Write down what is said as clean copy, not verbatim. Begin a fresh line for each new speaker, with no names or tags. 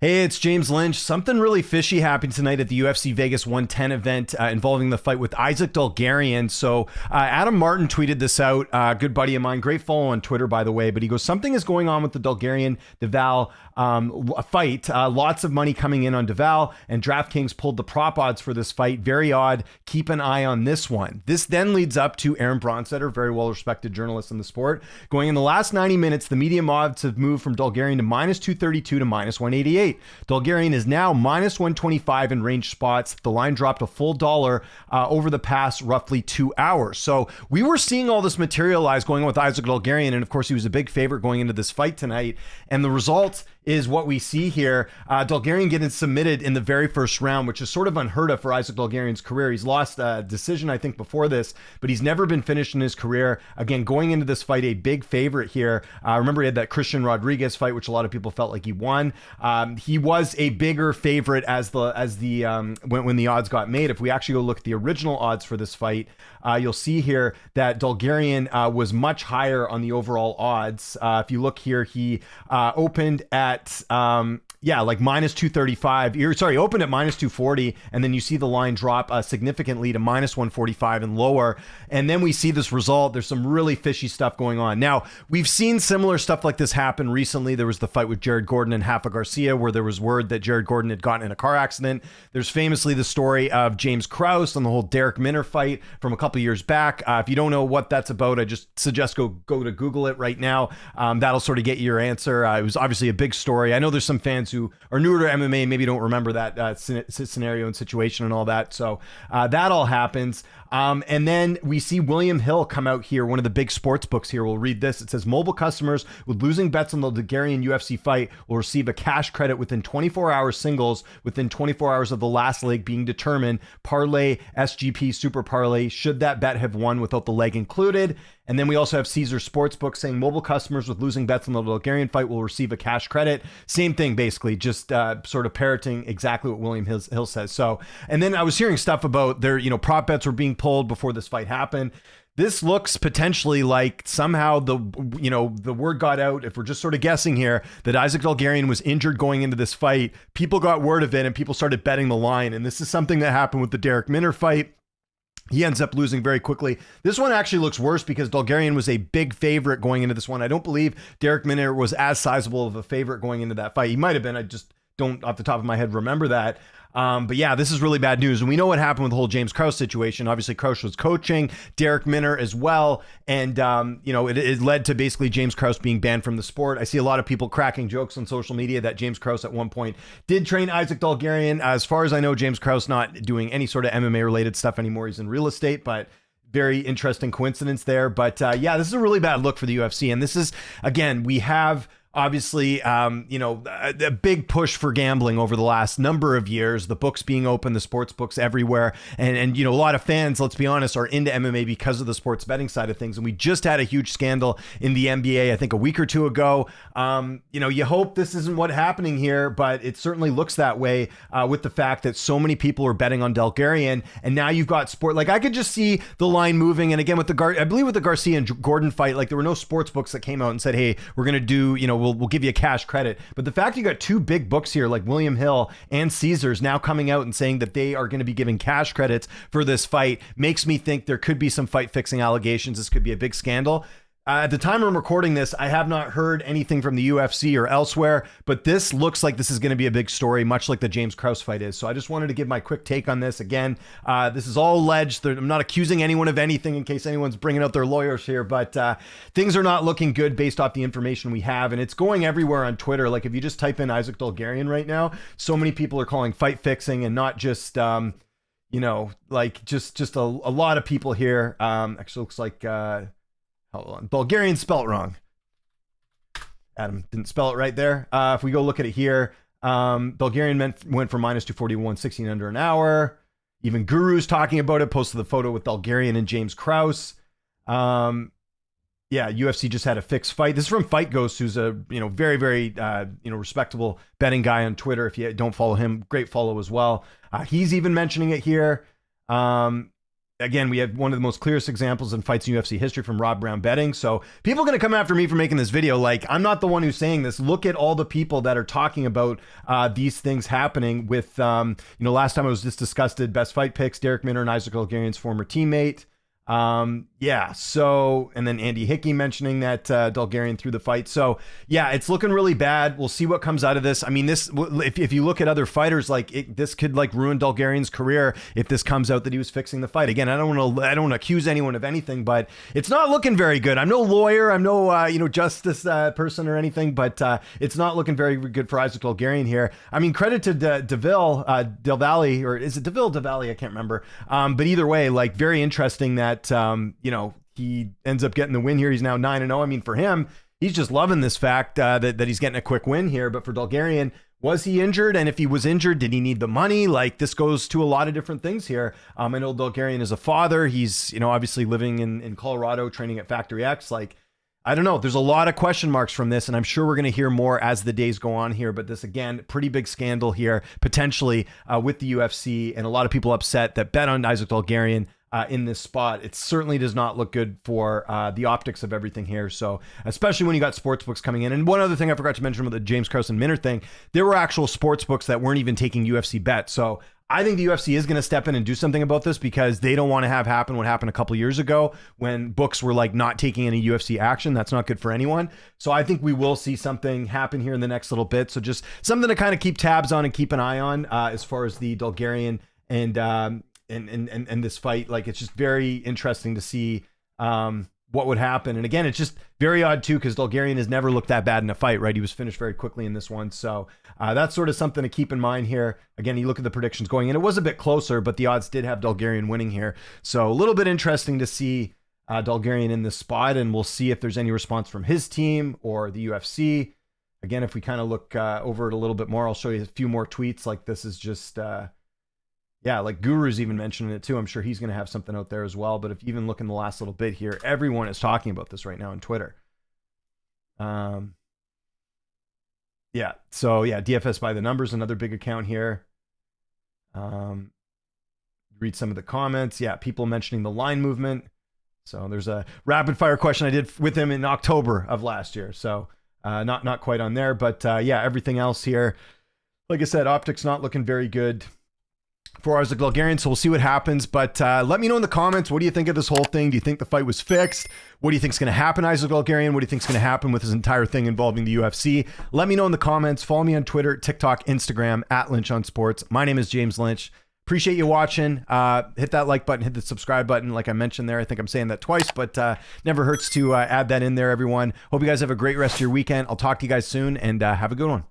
Hey, it's James Lynch. Something really fishy happened tonight at the UFC Vegas 110 event involving the fight with Isaac Dulgarian. So Adam Martin tweeted this out, good buddy of mine, great follow on Twitter, by the way. But he goes, something is going on with the Dulgarian-Deval fight. Lots of money coming in on Deval, and DraftKings pulled the prop odds for this fight. Very odd. Keep an eye on this one. This then leads up to Aaron Bronstetter, very well-respected journalist in the sport, going, in the last 90 minutes, the medium odds have moved from Dulgarian to minus 232 to minus 188. Dulgarian is now minus 125 in range spots. The line dropped a full dollar over the past roughly 2 hours. So we were seeing all this materialize going on with Isaac Dulgarian, and of course he was a big favorite going into this fight tonight. And the result is what we see here. Dulgarian getting submitted in the very first round, which is sort of unheard of for Isaac Dulgarian's career. He's lost a decision, I think, before this, but he's never been finished in his career. Again, going into this fight, a big favorite here. Remember, he had that Christian Rodriguez fight, which a lot of people felt like he won. He was a bigger favorite when the odds got made. If we actually go look at the original odds for this fight, you'll see here that Dulgarian was much higher on the overall odds. If you look here, he opened at like minus 235. Opened at minus 240, and then you see the line drop significantly to minus 145 and lower. And then we see this result. There's some really fishy stuff going on. Now, we've seen similar stuff like this happen recently. There was the fight with Jared Gordon and Rafa Garcia, where there was word that Jared Gordon had gotten in a car accident. There's famously the story of James Krause on the whole Derek Minner fight from a couple years back. If you don't know what that's about, I just suggest go to Google it right now. That'll sort of get you your answer. It was obviously a big story. I know there's some fans who are newer to MMA and maybe don't remember that scenario and situation and all that. So that all happens. And then we see William Hill come out here, one of the big sports books here. We'll read this. It says, mobile customers with losing bets on the Dulgarian UFC fight will receive a cash credit within 24 hours singles, within 24 hours of the last leg being determined. Parlay, SGP, Super Parlay, should that bet have won without the leg included. And then we also have Caesar Sportsbook saying mobile customers with losing bets on the Dulgarian fight will receive a cash credit. Same thing, basically, just sort of parroting exactly what William Hill says. So, and then I was hearing stuff about their, prop bets were being pulled before this fight happened. This looks potentially like somehow the word got out, if we're just sort of guessing here, that Isaac Dulgarian was injured going into this fight. People got word of it and people started betting the line. And this is something that happened with the Derek Minner fight. He ends up losing very quickly. This one actually looks worse because Dulgarian was a big favorite going into this one. I don't believe Derek Minner was as sizable of a favorite going into that fight. He might have been. I just don't, off the top of my head, remember that. But yeah, this is really bad news. And we know what happened with the whole James Krause situation. Obviously, Krause was coaching, Derek Minner as well. And, it led to basically James Krause being banned from the sport. I see a lot of people cracking jokes on social media that James Krause at one point did train Isaac Dulgarian. As far as I know, James Krause not doing any sort of MMA related stuff anymore. He's in real estate, but very interesting coincidence there. But this is a really bad look for the UFC. And this is, again, we have obviously, a big push for gambling over the last number of years, the books being open, the sports books everywhere. And a lot of fans, let's be honest, are into MMA because of the sports betting side of things. And we just had a huge scandal in the NBA, I think a week or two ago. You hope this isn't what's happening here, but it certainly looks that way with the fact that so many people are betting on Dulgarian. And now you've got sport. Like, I could just see the line moving. And again, with I believe with the Garcia and Gordon fight, like there were no sports books that came out and said, hey, we're going to do, we'll give you a cash credit. But the fact you got two big books here like William Hill and Caesars now coming out and saying that they are going to be giving cash credits for this fight makes me think there could be some fight fixing allegations. This could be a big scandal. At the time I'm recording this, I have not heard anything from the UFC or elsewhere, but this looks like this is going to be a big story, much like the James Krause fight is. So I just wanted to give my quick take on this. Again, this is all alleged. I'm not accusing anyone of anything in case anyone's bringing out their lawyers here, but things are not looking good based off the information we have, and it's going everywhere on Twitter. Like if you just type in Isaac Dulgarian right now, so many people are calling fight fixing and not just, just a lot of people here. Actually looks like... hold on. Bulgarian spelt wrong. Adam didn't spell it right there. If we go look at it here, Bulgarian went for minus 241, 16 under an hour. Even Guru's talking about it, posted the photo with Dulgarian and James Krause. UFC just had a fixed fight. This is from Fight Ghost, who's a very, very respectable betting guy on Twitter. If you don't follow him, great follow as well. He's even mentioning it here. again, we have one of the most clearest examples in fights in UFC history from Rob Brown betting. So people are going to come after me for making this video. Like, I'm not the one who's saying this. Look at all the people that are talking about these things happening with, last time I was just disgusted, best fight picks, Derek Minner and Isaac Dulgarian's former teammate. So, and then Andy Hickey mentioning that Dulgarian threw the fight. So yeah, it's looking really bad. We'll see what comes out of this. I mean, this, if you look at other fighters, like this could like ruin Dulgarian's career if this comes out that he was fixing the fight. Again, I don't want to accuse anyone of anything, but it's not looking very good. I'm no lawyer. I'm no, justice person or anything, but it's not looking very good for Isaac Dulgarian here. I mean, credit to Del Valle, or is it Del Valle? I can't remember. But either way, like, very interesting that, he ends up getting the win here. He's now 9-0. I mean, for him, he's just loving this fact that he's getting a quick win here. But for Dulgarian, was he injured? And if he was injured, did he need the money? Like, this goes to a lot of different things here. I know Dulgarian is a father. He's, obviously living in Colorado, training at Factory X. Like, I don't know. There's a lot of question marks from this, and I'm sure we're going to hear more as the days go on here. But this, again, pretty big scandal here, potentially, with the UFC, and a lot of people upset that bet on Isaac Dulgarian in this spot. It certainly does not look good for the optics of everything here. So, especially when you got sportsbooks coming in. And one other thing I forgot to mention with the James Krause and Minner thing, there were actual sportsbooks that weren't even taking UFC bets. So I think the UFC is going to step in and do something about this, because they don't want to have happen what happened a couple years ago when books were like not taking any UFC action. That's not good for anyone. So I think we will see something happen here in the next little bit. So just something to kind of keep tabs on and keep an eye on as far as the Dulgarian and this fight. Like, it's just very interesting to see what would happen. And again, it's just very odd too, because Dulgarian has never looked that bad in a fight, right? He was finished very quickly in this one. So that's sort of something to keep in mind here. Again, you look at the predictions going in, it was a bit closer, but the odds did have Dulgarian winning here. So a little bit interesting to see Dulgarian in this spot, and we'll see if there's any response from his team or the UFC. Again, if we kind of look over it a little bit more, I'll show you a few more tweets. Like, this is just... like Guru's even mentioning it too. I'm sure he's going to have something out there as well. But if you even look in the last little bit here, everyone is talking about this right now on Twitter. So DFS by the numbers, another big account here. Read some of the comments. Yeah, people mentioning the line movement. So there's a rapid fire question I did with him in October of last year. So not quite on there, but everything else here, like I said, optics not looking very good for Isaac Dulgarian, so we'll see what happens. But let me know in the comments, what do you think of this whole thing? Do you think the fight was fixed? What do you think is going to happen, Isaac Dulgarian? What do you think is going to happen with this entire thing involving the UFC? Let me know in the comments. Follow me on Twitter, TikTok, Instagram, @LynchOnSports. My name is James Lynch. Appreciate you watching. Hit that like button, hit the subscribe button. Like I mentioned there, I think I'm saying that twice, but never hurts to add that in there, everyone. Hope you guys have a great rest of your weekend. I'll talk to you guys soon, and have a good one.